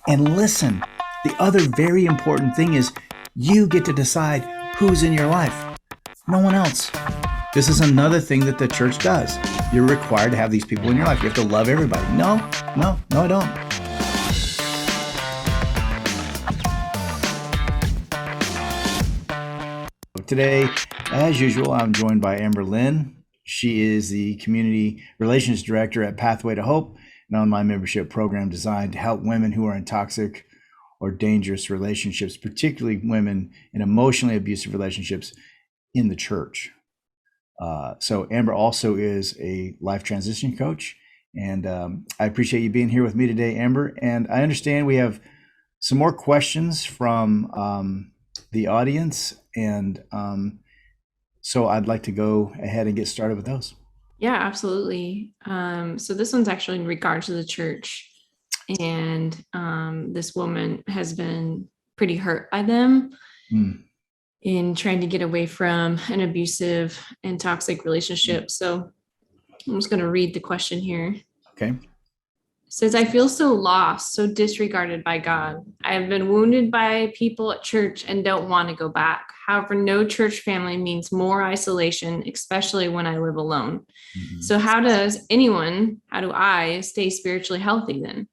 And listen, the other very important thing is you get to decide who's in your life, no one else. This is another thing that the church does. You're required to have these people in your life. You have to love everybody. No, no, no, I don't. Today, as usual, I'm joined by Amber Lynn. She is the Community Relations Director at Pathway to Hope, an online membership program designed to help women who are in toxic or dangerous relationships, particularly women in emotionally abusive relationships in the church. So Amber also is a life transition coach, and I appreciate you being here with me today, Amber. And I understand we have some more questions from the audience, and so I'd like to go ahead and get started with those. Yeah, absolutely. So this one's actually in regard to the church, and this woman has been pretty hurt by them in trying to get away from an abusive and toxic relationship. So I'm just going to read the question here. Okay. It says, I feel so lost, so disregarded by God. I have been wounded by people at church and don't want to go back. However, no church family means more isolation, especially when I live alone. So how do I stay spiritually healthy then?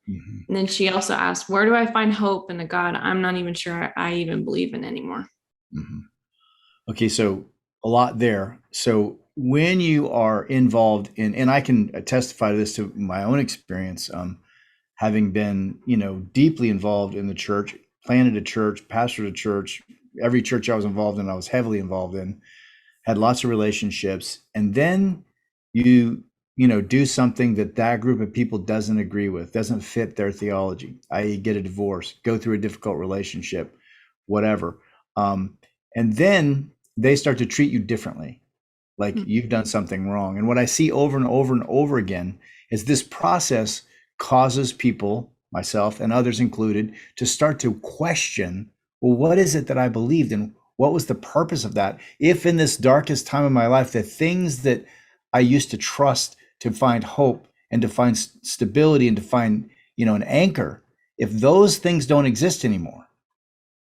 And then she also asked, where do I find hope in a God I'm not even sure I even believe in anymore? Okay, so a lot there. So when you are involved in, and I can testify to this to my own experience, having been, deeply involved in the church, planted a church, pastored a church, every church I was involved in, I was heavily involved in, had lots of relationships. And then you do something that group of people doesn't agree with, doesn't fit their theology, i.e. get a divorce, go through a difficult relationship, whatever. And then they start to treat you differently, like you've done something wrong. And what I see over and over and over again is this process causes people, myself and others included, to start to question, well, what is it that I believed in? What was the purpose of that? If in this darkest time of my life, the things that I used to trust to find hope and to find stability and to find, an anchor, if those things don't exist anymore,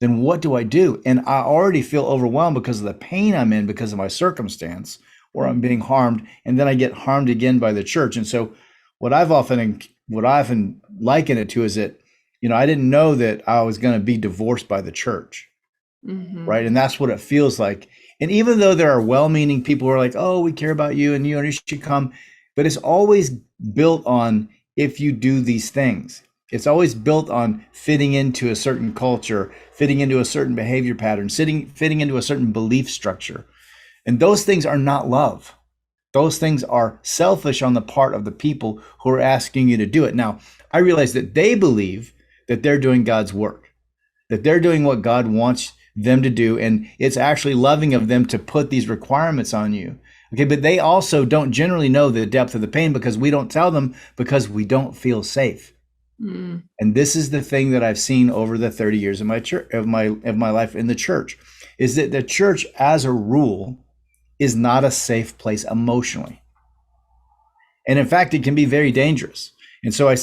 then what do I do? And I already feel overwhelmed because of the pain I'm in because of my circumstance, or I'm being harmed, and then I get harmed again by the church. And so what I often liken it to is that, I didn't know that I was going to be divorced by the church. Right. And that's what it feels like. And even though there are well-meaning people who are like, oh, we care about you and you should come, but it's always built on, if you do these things, it's always built on fitting into a certain culture, fitting into a certain behavior pattern, fitting into a certain belief structure. And those things are not love. Those things are selfish on the part of the people who are asking you to do it. Now, I realize that they believe that they're doing God's work, that they're doing what God wants them to do. And it's actually loving of them to put these requirements on you. Okay, but they also don't generally know the depth of the pain because we don't tell them, because we don't feel safe. And this is the thing that I've seen over the 30 years of my church, of my life in the church, is that the church as a rule is not a safe place emotionally. And in fact, it can be very dangerous. And so I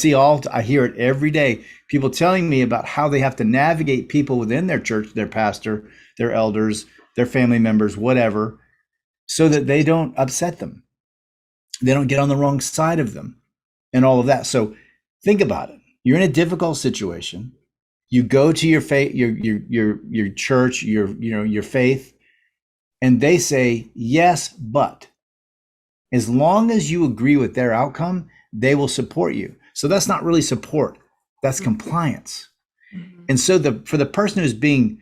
hear it every day, people telling me about how they have to navigate people within their church, their pastor, their elders, their family members, whatever, so that they don't upset them. They don't get on the wrong side of them and all of that. So think about it. You're in a difficult situation. You go to your faith, your church, your faith, and they say, yes, but as long as you agree with their outcome, they will support you. So that's not really support. That's compliance. And so for the person who's being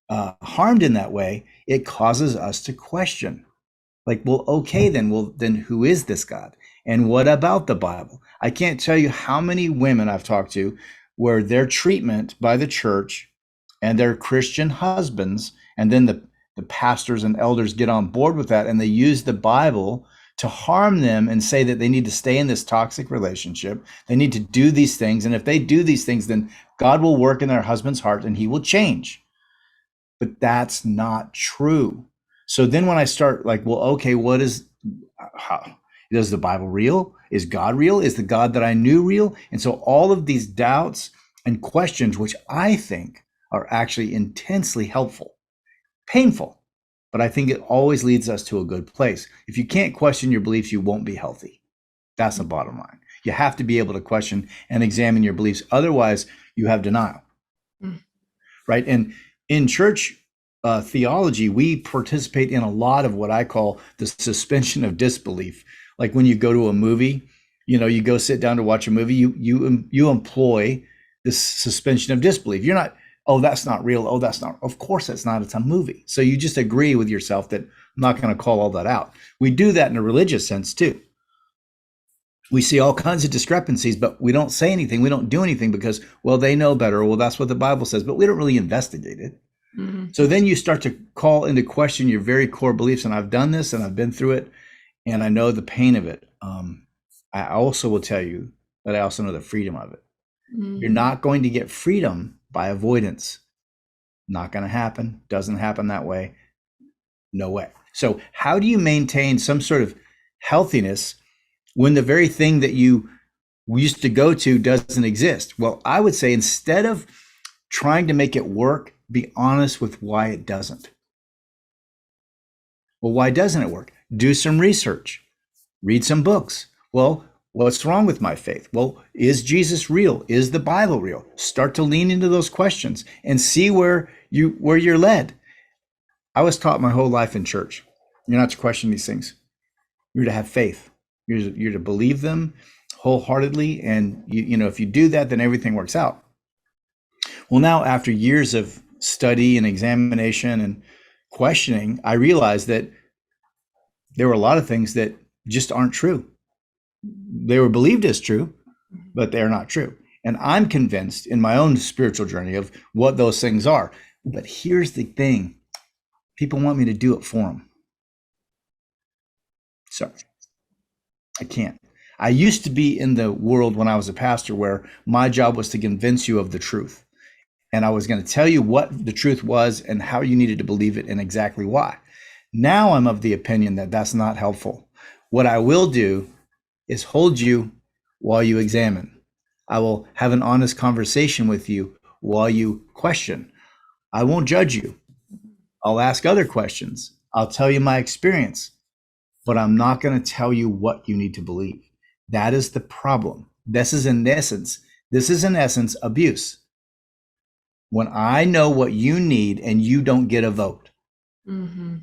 harmed in that way, it causes us to question. Like, well, okay, then who is this God? And what about the Bible? I can't tell you how many women I've talked to where their treatment by the church and their Christian husbands, and then the pastors and elders get on board with that, and they use the Bible to harm them and say that they need to stay in this toxic relationship. They need to do these things. And if they do these things, then God will work in their husband's heart and he will change. But that's not true. So then when I start like, well, okay, how is the Bible real? Is God real? Is the God that I knew real? And so all of these doubts and questions, which I think are actually intensely helpful, painful, but I think it always leads us to a good place. If you can't question your beliefs, you won't be healthy. That's the bottom line. You have to be able to question and examine your beliefs. Otherwise, you have denial, Mm. right? And in church theology, we participate in a lot of what I call the suspension of disbelief. Like when you go to a movie, you go sit down to watch a movie, you employ this suspension of disbelief. You're not, oh, that's not real. Oh, that's not. Of course, that's not. It's a movie. So you just agree with yourself that I'm not going to call all that out. We do that in a religious sense too. We see all kinds of discrepancies, but we don't say anything. We don't do anything because, well, they know better. Well, that's what the Bible says, but we don't really investigate it. Mm-hmm. So then you start to call into question your very core beliefs. And I've done this and I've been through it and I know the pain of it. I also will tell you that I also know the freedom of it. Mm-hmm. You're not going to get freedom by avoidance. Not going to happen. Doesn't happen that way. No way. So how do you maintain some sort of healthiness when the very thing that you used to go to doesn't exist? Well, I would say instead of trying to make it work, be honest with why it doesn't. Well, why doesn't it work? Do some research, read some books. Well, what's wrong with my faith? Well, is Jesus real? Is the Bible real? Start to lean into those questions and see where you're led. I was taught my whole life in church, you're not to question these things. You're to have faith. You're to believe them wholeheartedly, and if you do that, then everything works out. Well, now after years of study and examination and questioning, I realized that there were a lot of things that just aren't true. They were believed as true, but they're not true. And I'm convinced in my own spiritual journey of what those things are. But here's the thing. People want me to do it for them. Sorry, I can't. I used to be in the world when I was a pastor where my job was to convince you of the truth. And I was going to tell you what the truth was and how you needed to believe it and exactly why. Now I'm of the opinion that that's not helpful. What I will do is hold you while you examine. I will have an honest conversation with you while you question. I won't judge you. I'll ask other questions. I'll tell you my experience, but I'm not going to tell you what you need to believe. That is the problem. This is in essence abuse. When I know what you need and you don't get a vote. Mm-hmm.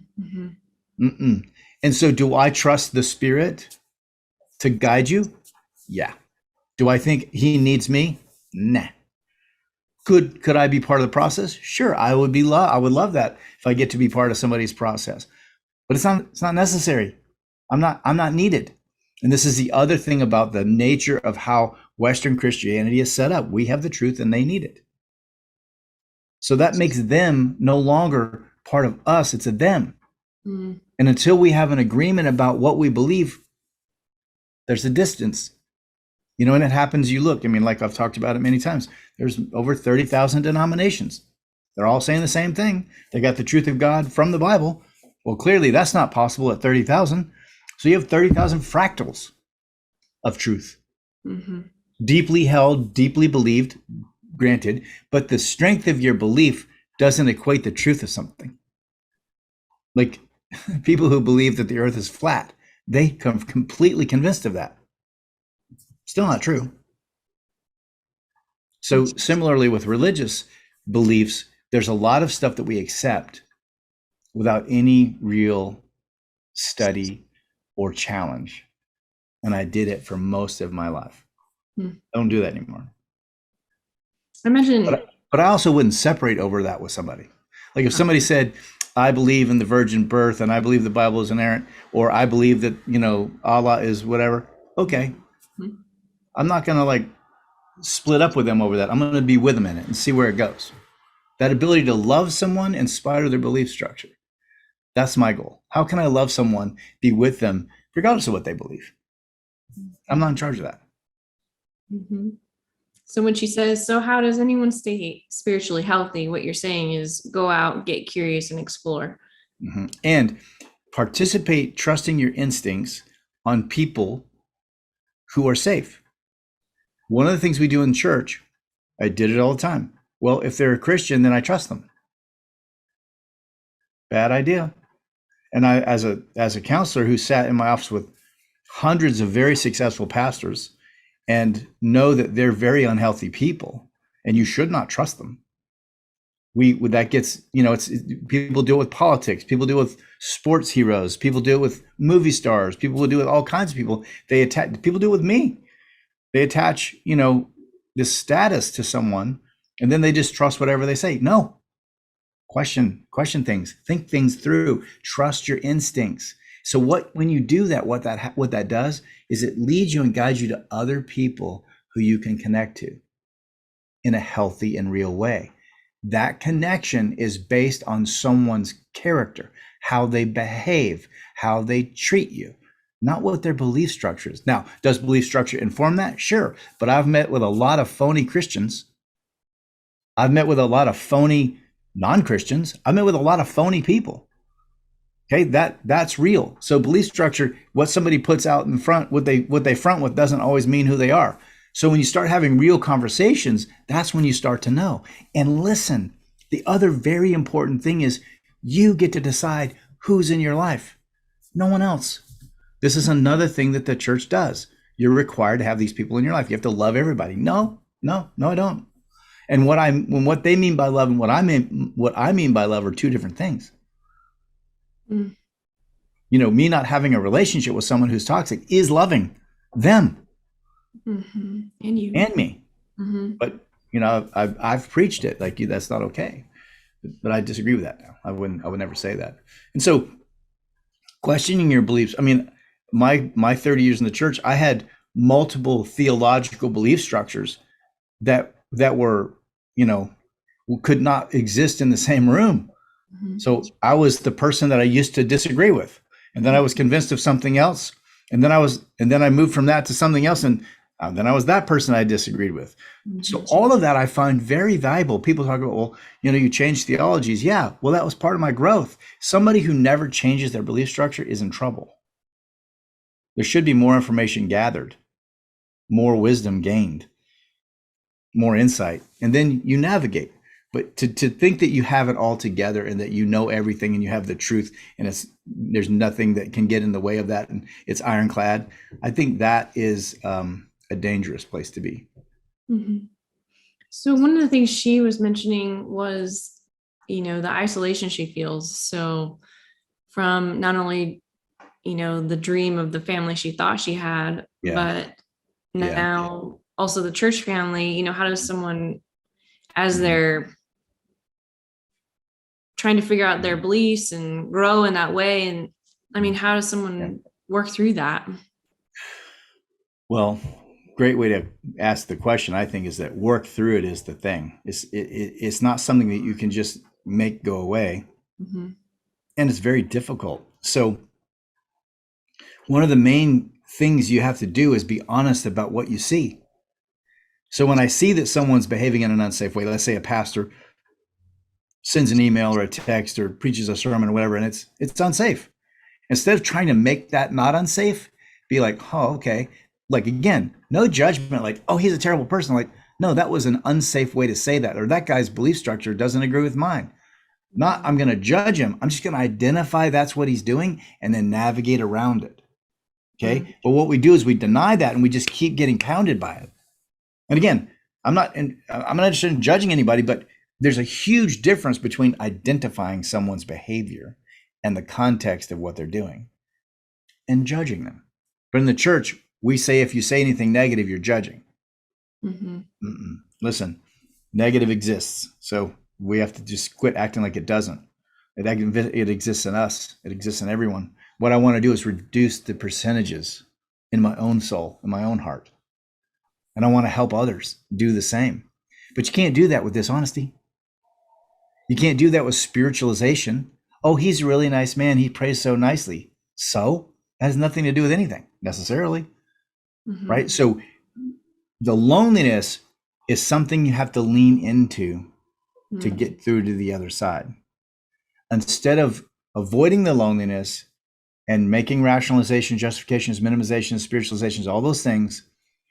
Mm-hmm. And so do I trust the Spirit to guide you? Yeah. Do I think he needs me? Nah. Could I be part of the process? Sure, I would love that if I get to be part of somebody's process. But it's not necessary. I'm not needed. And this is the other thing about the nature of how Western Christianity is set up. We have the truth and they need it. So that makes them no longer part of us, it's a them. Mm-hmm. And until we have an agreement about what we believe, there's a distance. And it happens, like I've talked about it many times, there's over 30,000 denominations. They're all saying the same thing. They got the truth of God from the Bible. Well, clearly that's not possible at 30,000. So you have 30,000 fractals of truth. Mm-hmm. Deeply held, deeply believed, granted, but the strength of your belief doesn't equate the truth of something. Like people who believe that the earth is flat, they come completely convinced of that. Still not true. So similarly with religious beliefs, there's a lot of stuff that we accept without any real study or challenge. And I did it for most of my life. I don't do that anymore. I imagine. But I also wouldn't separate over that with somebody. Like if somebody said, I believe in the virgin birth and I believe the Bible is inerrant, or I believe that, Allah is whatever. Okay. I'm not going to split up with them over that. I'm going to be with them in it and see where it goes. That ability to love someone in spite of their belief structure. That's my goal. How can I love someone, be with them, regardless of what they believe? I'm not in charge of that. Mm-hmm. So when she says, so how does anyone stay spiritually healthy? What you're saying is go out, get curious, and explore. Mm-hmm. And participate, trusting your instincts on people who are safe. One of the things we do in church, I did it all the time. Well, if they're a Christian, then I trust them. Bad idea. And I, as a counselor who sat in my office with hundreds of very successful pastors and know that they're very unhealthy people, and you should not trust them. That gets, it's people deal with politics, people deal with sports heroes, people deal with movie stars, people will deal with all kinds of people. People do it with me. They attach, this status to someone, and then they just trust whatever they say. No, question things, think things through, trust your instincts. So when you do that, what that does is it leads you and guides you to other people who you can connect to in a healthy and real way. That connection is based on someone's character, how they behave, how they treat you, not what their belief structure is. Now, does belief structure inform that? Sure. But I've met with a lot of phony Christians. I've met with a lot of phony non-Christians. I've met with a lot of phony people. Okay, that's real. So belief structure, what somebody puts out in front, what they front with doesn't always mean who they are. So when you start having real conversations, that's when you start to know. And listen, the other very important thing is you get to decide who's in your life, no one else. This is another thing that the church does. You're required to have these people in your life. You have to love everybody. No, I don't. And what they mean by love and what I mean by love are two different things. Mm. Me not having a relationship with someone who's toxic is loving them. Mm-hmm. And you and me. Mm-hmm. But I've preached it like that's not okay. But I disagree with that now. I would never say that. And so questioning your beliefs. I mean, my 30 years in the church, I had multiple theological belief structures that were, could not exist in the same room. Mm-hmm. So I was the person that I used to disagree with, and then I was convinced of something else, and then I moved from that to something else, and then I was that person I disagreed with. Mm-hmm. So all of that I find very valuable. People talk about, well, you change theologies. Yeah, well, that was part of my growth. Somebody who never changes their belief structure is in trouble. There should be more information gathered, more wisdom gained, more insight, and then you navigate. But to think that you have it all together and that you know everything and you have the truth and there's nothing that can get in the way of that and it's ironclad, I think that is a dangerous place to be. Mm-hmm. So one of the things she was mentioning was, the isolation she feels. So from not only, the dream of the family she thought she had, but now also the church family, how does someone, as they're trying to figure out their beliefs and grow in that way, and I mean, how does someone work through that? Well, great way to ask the question, I think, is that work through it is the thing. It's not something that you can just make go away. Mm-hmm. And it's very difficult. So one of the main things you have to do is be honest about what you see. So when I see that someone's behaving in an unsafe way, let's say a pastor sends an email or a text or preaches a sermon or whatever, and it's unsafe. Instead of trying to make that not unsafe, be like, oh, okay. Like, again, no judgment, like, oh, he's a terrible person. Like, no, that was an unsafe way to say that. Or that guy's belief structure doesn't agree with mine. Not, I'm going to judge him. I'm just going to identify that's what he's doing and then navigate around it. Okay. Mm-hmm. But what we do is we deny that and we just keep getting pounded by it. And again, I'm not interested in judging anybody, but there's a huge difference between identifying someone's behavior and the context of what they're doing and judging them. But in the church, we say if you say anything negative, you're judging. Mm-hmm. Listen, negative exists. So we have to just quit acting like it doesn't. It exists in us. It exists in everyone. What I want to do is reduce the percentages in my own soul, in my own heart. And I want to help others do the same. But you can't do that with dishonesty. You can't do that with spiritualization. Oh, he's a really nice man. He prays so nicely. So that has nothing to do with anything necessarily. Mm-hmm. Right? So the loneliness is something you have to lean into to get through to the other side. Instead of avoiding the loneliness and making rationalization, justifications, minimizations, spiritualizations, all those things,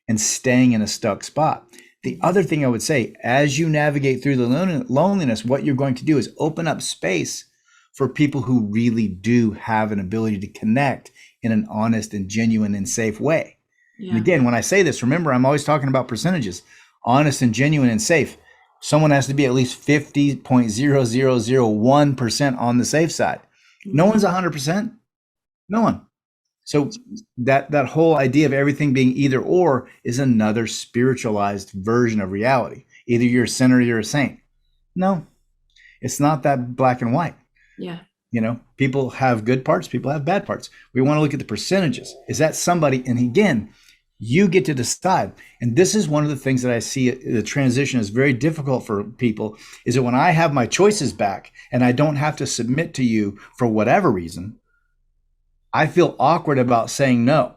and staying in a stuck spot. The other thing I would say, as you navigate through the loneliness, what you're going to do is open up space for people who really do have an ability to connect in an honest and genuine and safe way. And again, when I say this, remember, I'm always talking about percentages. Honest and genuine and safe. Someone has to be at least 50.0001% on the safe side. No one's 100%. No one. So that whole idea of everything being either or is another spiritualized version of reality. Either you're a sinner or you're a saint. No, it's not that black and white. Yeah. People have good parts, people have bad parts. We want to look at the percentages. Is that somebody? And again, you get to decide. And this is one of the things that I see the transition is very difficult for people, is that when I have my choices back and I don't have to submit to you for whatever reason, I feel awkward about saying no.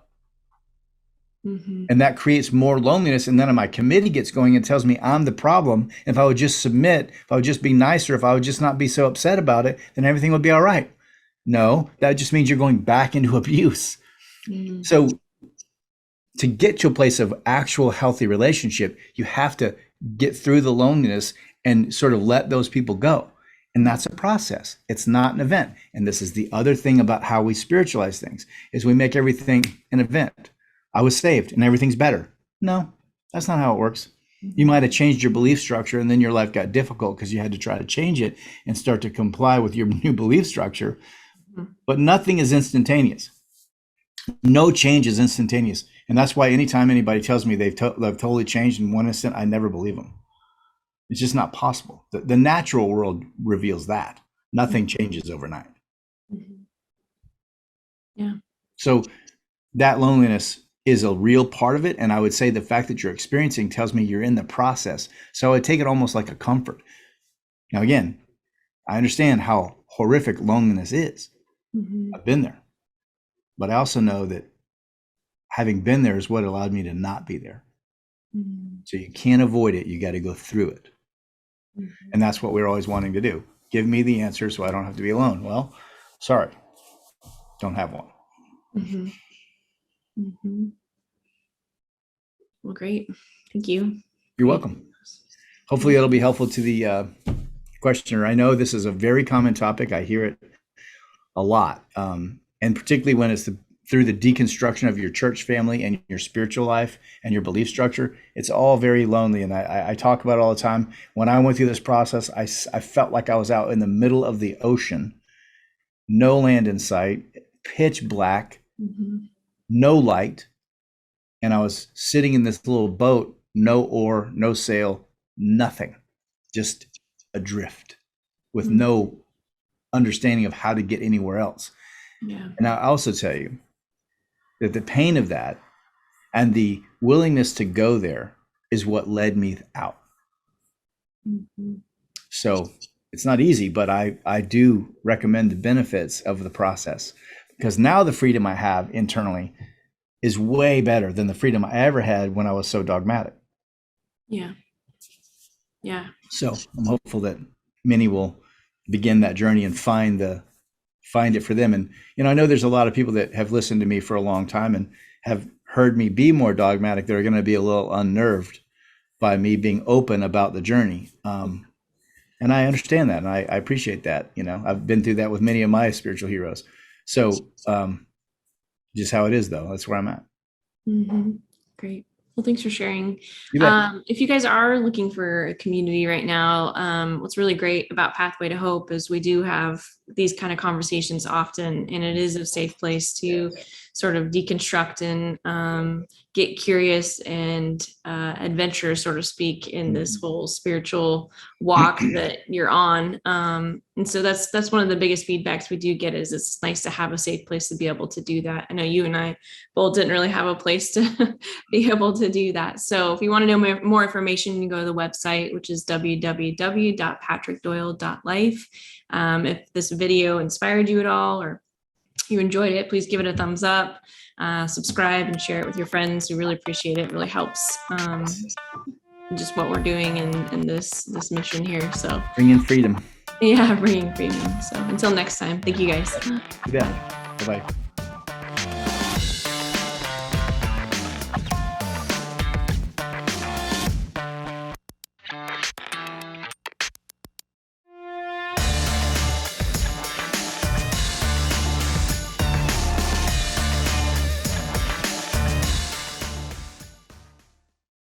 Mm-hmm. And that creates more loneliness. And then my committee gets going and tells me I'm the problem. If I would just submit, if I would just be nicer, if I would just not be so upset about it, then everything would be all right. No, that just means you're going back into abuse. Mm-hmm. So to get to a place of actual healthy relationship, you have to get through the loneliness and sort of let those people go. And that's a process. It's not an event. And this is the other thing about how we spiritualize things, is we make everything an event. I was saved and everything's better. No, that's not how it works. You might have changed your belief structure and then your life got difficult because you had to try to change it and start to comply with your new belief structure. But nothing is instantaneous. No change is instantaneous. And that's why anytime anybody tells me they've totally changed in one instant, I never believe them. It's just not possible. The natural world reveals that. Nothing changes overnight. Mm-hmm. Yeah. So that loneliness is a real part of it. And I would say the fact that you're experiencing tells me you're in the process. So I take it almost like a comfort. Now, again, I understand how horrific loneliness is. Mm-hmm. I've been there. But I also know that having been there is what allowed me to not be there. Mm-hmm. So you can't avoid it. You got to go through it. Mm-hmm. And that's what we're always wanting to do. Give me the answer so I don't have to be alone. Well, sorry, don't have one. Mm-hmm. Mm-hmm. Well, great. Thank you. You're welcome. Hopefully that'll be helpful to the questioner. I know this is a very common topic. I hear it a lot. And particularly when it's through the deconstruction of your church family and your spiritual life and your belief structure, it's all very lonely. And I talk about it all the time. When I went through this process, I felt like I was out in the middle of the ocean, no land in sight, pitch black, mm-hmm. no light. And I was sitting in this little boat, no oar, no sail, nothing, just adrift with mm-hmm. no understanding of how to get anywhere else. Yeah. And I also tell you that the pain of that and the willingness to go there is what led me out. Mm-hmm. So it's not easy, but I do recommend the benefits of the process, because now the freedom I have internally is way better than the freedom I ever had when I was so dogmatic. Yeah. Yeah. So I'm hopeful that many will begin that journey and find it for them. And, I know there's a lot of people that have listened to me for a long time and have heard me be more dogmatic. They're going to be a little unnerved by me being open about the journey. And I understand that. And I appreciate that. I've been through that with many of my spiritual heroes. So just how it is, though. That's where I'm at. Mm-hmm. Great. Well, thanks for sharing. If you guys are looking for a community right now, what's really great about Pathway to Hope is we do have these kind of conversations often, and it is a safe place to sort of deconstruct and get curious and adventure, so to speak, in this whole spiritual walk that you're on. And so that's one of the biggest feedbacks we do get, is it's nice to have a safe place to be able to do that. I know you and I both didn't really have a place to be able to do that. So if you want to know more information, you can go to the website, which is www.patrickdoyle.life. If this video inspired you at all, or you enjoyed it, please give it a thumbs up, subscribe, and share it with your friends. We really appreciate it. It really helps just what we're doing in this mission here. So bringing freedom. Yeah, bringing freedom. So until next time, thank you guys. Yeah. Bye-bye.